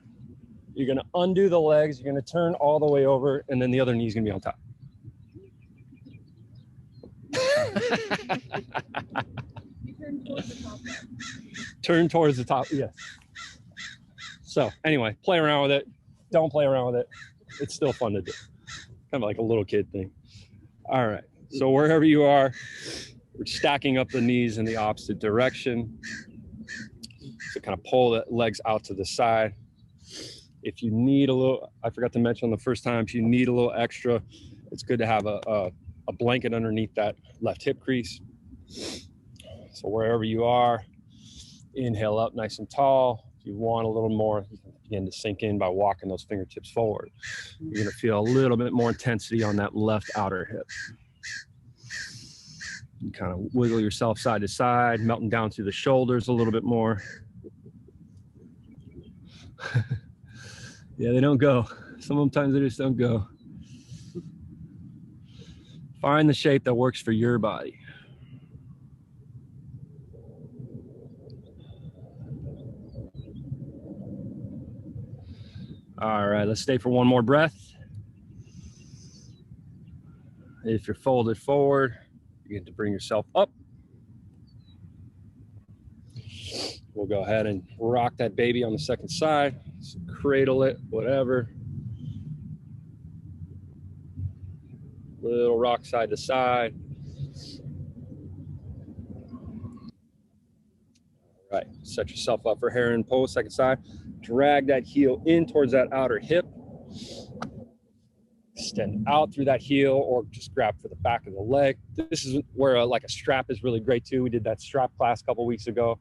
You're gonna undo the legs. You're gonna turn all the way over, and then the other knee's gonna be on top. Turn towards the top, yes. So anyway, play around with it. Don't play around with it. It's still fun to do. Kind of like a little kid thing. All right, so wherever you are, we're stacking up the knees in the opposite direction. So kind of pull the legs out to the side. If you need a little, I forgot to mention the first time, if you need a little extra, it's good to have a blanket underneath that left hip crease. So wherever you are, inhale up nice and tall. If you want a little more, you can begin to sink in by walking those fingertips forward. You're gonna feel a little bit more intensity on that left outer hip. You kind of wiggle yourself side to side, melting down through the shoulders a little bit more. Yeah, they don't go. Sometimes they just don't go. Find the shape that works for your body. All right, let's stay for one more breath. If you're folded forward, you get to bring yourself up. We'll go ahead and rock that baby on the second side. So cradle it, whatever. Little rock side to side. All right, set yourself up for heron pose, second side. Drag that heel in towards that outer hip. Extend out through that heel or just grab for the back of the leg. This is where like a strap is really great too. We did that strap class a couple weeks ago.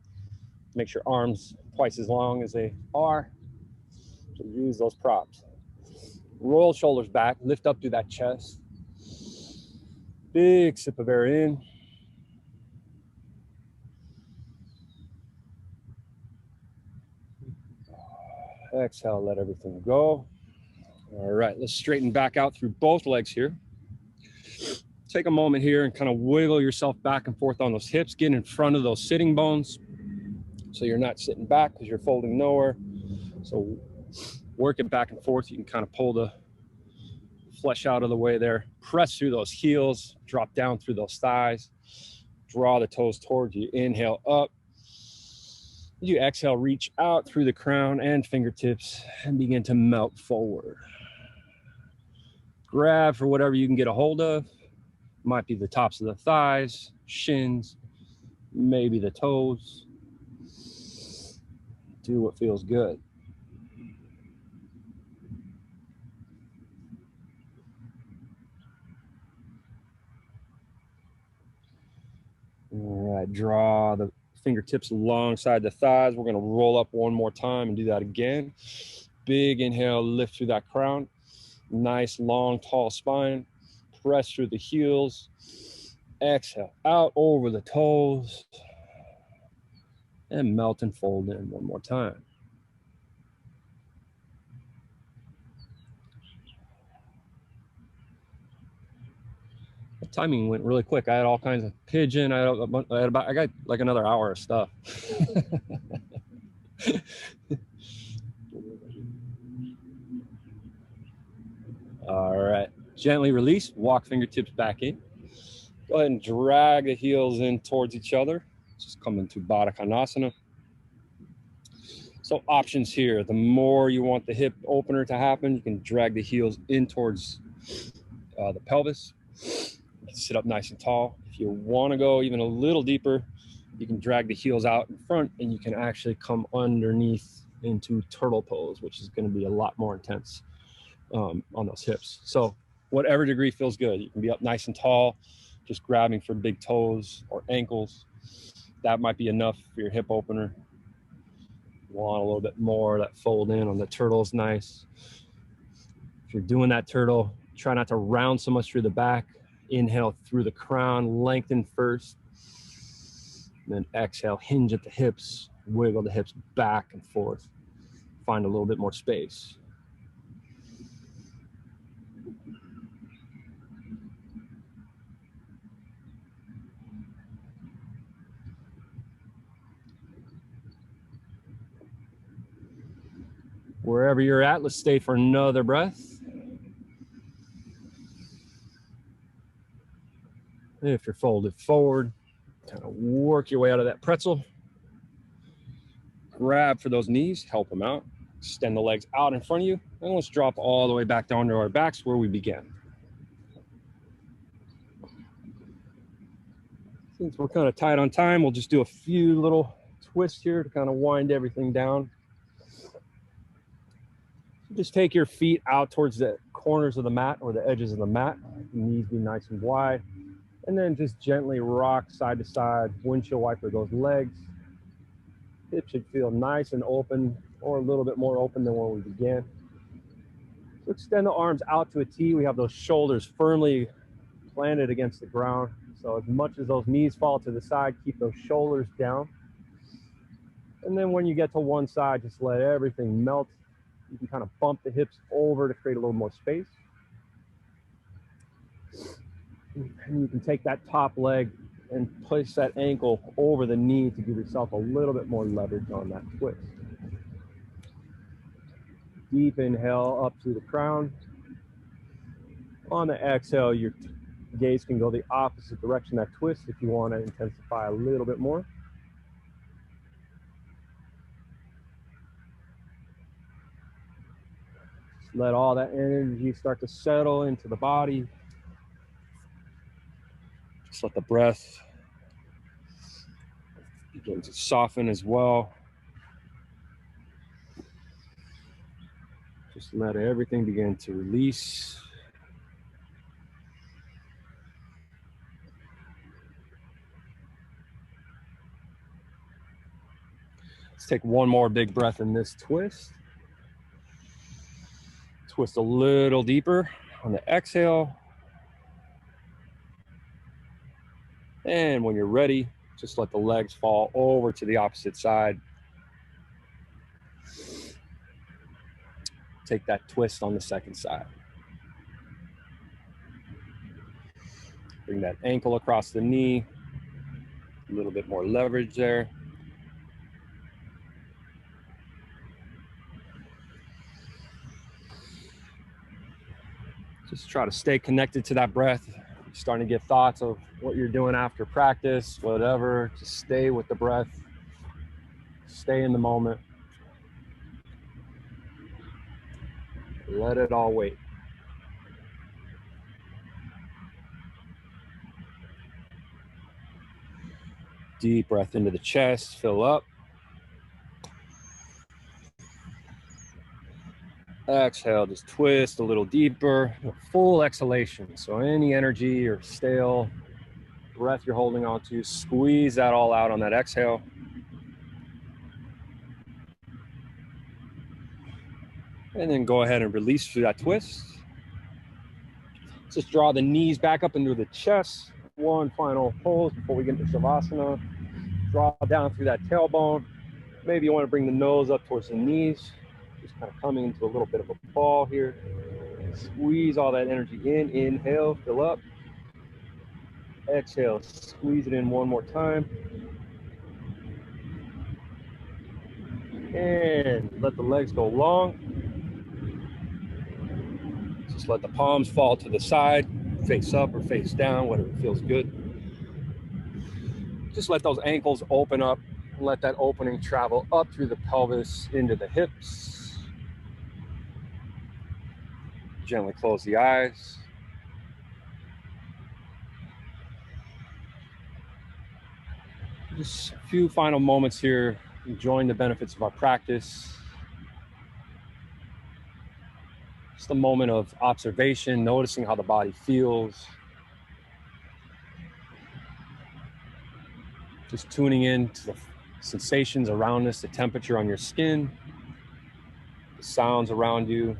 Makes your arms twice as long as they are. So use those props. Roll shoulders back, lift up through that chest. Big sip of air in. Exhale, let everything go. All right, let's straighten back out through both legs here. Take a moment here and kind of wiggle yourself back and forth on those hips. Get in front of those sitting bones so you're not sitting back because you're folding nowhere. So work it back and forth. You can kind of pull the flesh out of the way there. Press through those heels, drop down through those thighs. Draw the toes towards you. Inhale up. You exhale, reach out through the crown and fingertips and begin to melt forward. Grab for whatever you can get a hold of. Might be the tops of the thighs, shins, maybe the toes. Do what feels good. All right, draw the fingertips alongside the thighs. We're gonna roll up one more time and do that again. Big inhale, lift through that crown. Nice, long, tall spine. Press through the heels. Exhale, out over the toes. And melt and fold in one more time. The timing went really quick. I had all kinds of pigeon. I got like another hour of stuff. All right, gently release, walk fingertips back in. Go ahead and drag the heels in towards each other. Just come into Baddha Konasana. So options here, the more you want the hip opener to happen, you can drag the heels in towards the pelvis. You can sit up nice and tall. If you want to go even a little deeper, you can drag the heels out in front and you can actually come underneath into turtle pose, which is going to be a lot more intense on those hips. So whatever degree feels good. You can be up nice and tall, just grabbing for big toes or ankles. That might be enough for your hip opener. Want a little bit more, that fold in on the turtle is nice. If you're doing that turtle, try not to round so much through the back. Inhale through the crown, lengthen first. And then exhale, hinge at the hips, wiggle the hips back and forth. Find a little bit more space. Wherever you're at, let's stay for another breath. If you're folded forward, kind of work your way out of that pretzel. Grab for those knees, help them out. Extend the legs out in front of you. And let's drop all the way back down to our backs where we began. Since we're kind of tight on time, we'll just do a few little twists here to kind of wind everything down. Just take your feet out towards the corners of the mat or the edges of the mat. Knees be nice and wide. And then just gently rock side to side, windshield wiper those legs. Hips should feel nice and open or a little bit more open than when we began. So extend the arms out to a T. We have those shoulders firmly planted against the ground. So as much as those knees fall to the side, keep those shoulders down. And then when you get to one side, just let everything melt. You can kind of bump the hips over to create a little more space. And you can take that top leg and place that ankle over the knee to give yourself a little bit more leverage on that twist. Deep inhale up through the crown. On the exhale, your gaze can go the opposite direction, that twist, if you want to intensify a little bit more. Just let all that energy start to settle into the body. Just let the breath begin to soften as well. Just let everything begin to release. Let's take one more big breath in this twist. Twist a little deeper on the exhale. And when you're ready, just let the legs fall over to the opposite side. Take that twist on the second side. Bring that ankle across the knee. A little bit more leverage there. Just try to stay connected to that breath. You're starting to get thoughts of what you're doing after practice, whatever. Just stay with the breath. Stay in the moment. Let it all wait. Deep breath into the chest, fill up. Exhale, just twist a little deeper, full exhalation. So any energy or stale breath you're holding on to, squeeze that all out on that exhale. And then go ahead and release through that twist. Just draw the knees back up into the chest. One final pose before we get into Shavasana. Draw down through that tailbone. Maybe you want to bring the nose up towards the knees. Just kind of coming into a little bit of a ball here. Squeeze all that energy in. Inhale, fill up. Exhale, squeeze it in one more time. And let the legs go long. Just let the palms fall to the side, face up or face down, whatever feels good. Just let those ankles open up. Let that opening travel up through the pelvis into the hips. Gently close the eyes. Just a few final moments here, enjoying the benefits of our practice. Just a moment of observation, noticing how the body feels. Just tuning in to the sensations around us, the temperature on your skin, the sounds around you,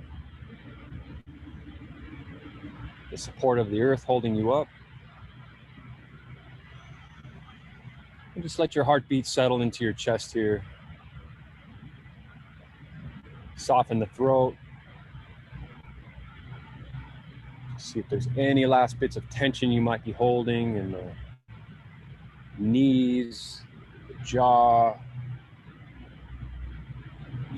the support of the earth holding you up. And just let your heartbeat settle into your chest here. Soften the throat. See if there's any last bits of tension you might be holding in the knees, the jaw.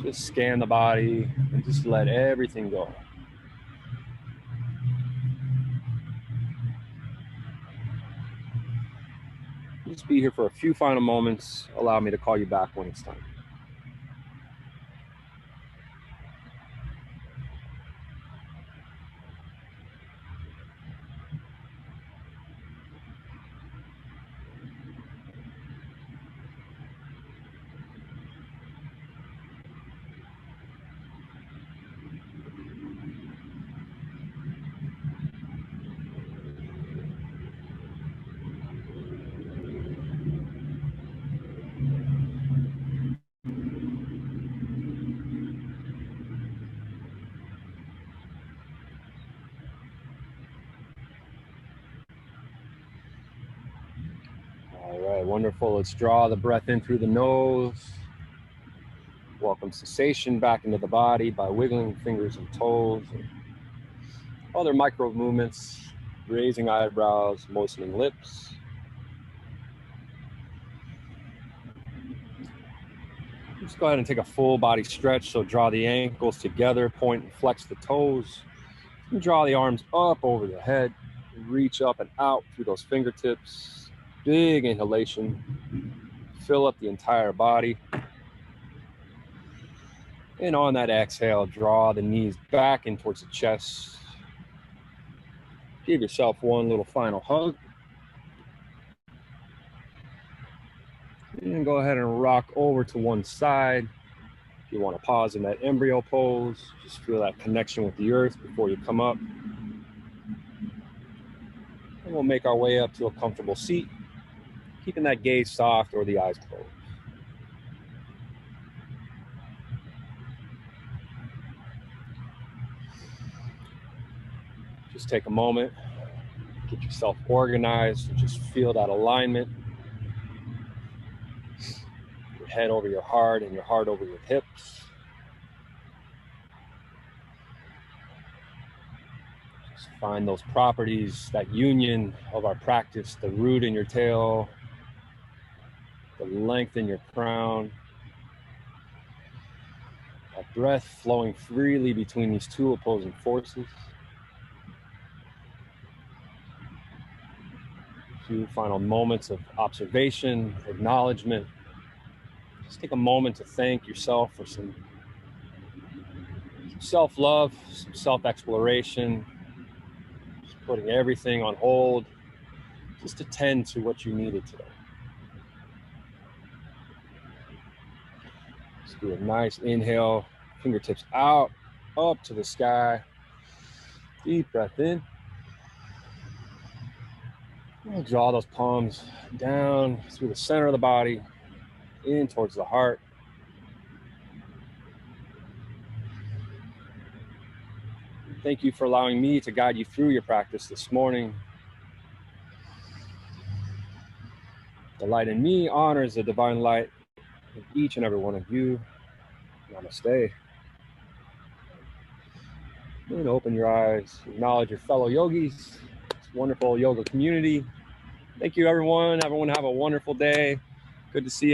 Just scan the body and just let everything go. Just be here for a few final moments. Allow me to call you back when it's time. Wonderful. Let's draw the breath in through the nose. Welcome cessation back into the body by wiggling fingers and toes. Other micro movements, raising eyebrows, moistening lips. Just go ahead and take a full body stretch. So draw the ankles together, point and flex the toes. And draw the arms up over the head. Reach up and out through those fingertips. Big inhalation. Fill up the entire body. And on that exhale, draw the knees back in towards the chest. Give yourself one little final hug. And go ahead and rock over to one side. If you want to pause in that embryo pose, just feel that connection with the earth before you come up. And we'll make our way up to a comfortable seat, keeping that gaze soft or the eyes closed. Just take a moment, get yourself organized, and just feel that alignment. Your head over your heart and your heart over your hips. Just find those properties, that union of our practice, the root in your tail, the length in your crown. That breath flowing freely between these two opposing forces. A few final moments of observation, acknowledgement. Just take a moment to thank yourself for some self-love, some self-exploration, just putting everything on hold, just to tend to what you needed today. Just do a nice inhale, fingertips out, up to the sky. Deep breath in. And draw those palms down through the center of the body, in towards the heart. Thank you for allowing me to guide you through your practice this morning. The light in me honors the divine light in each and every one of you. Namaste. And open your eyes. Acknowledge your fellow yogis. This wonderful yoga community. Thank you, everyone. Everyone have a wonderful day. Good to see you.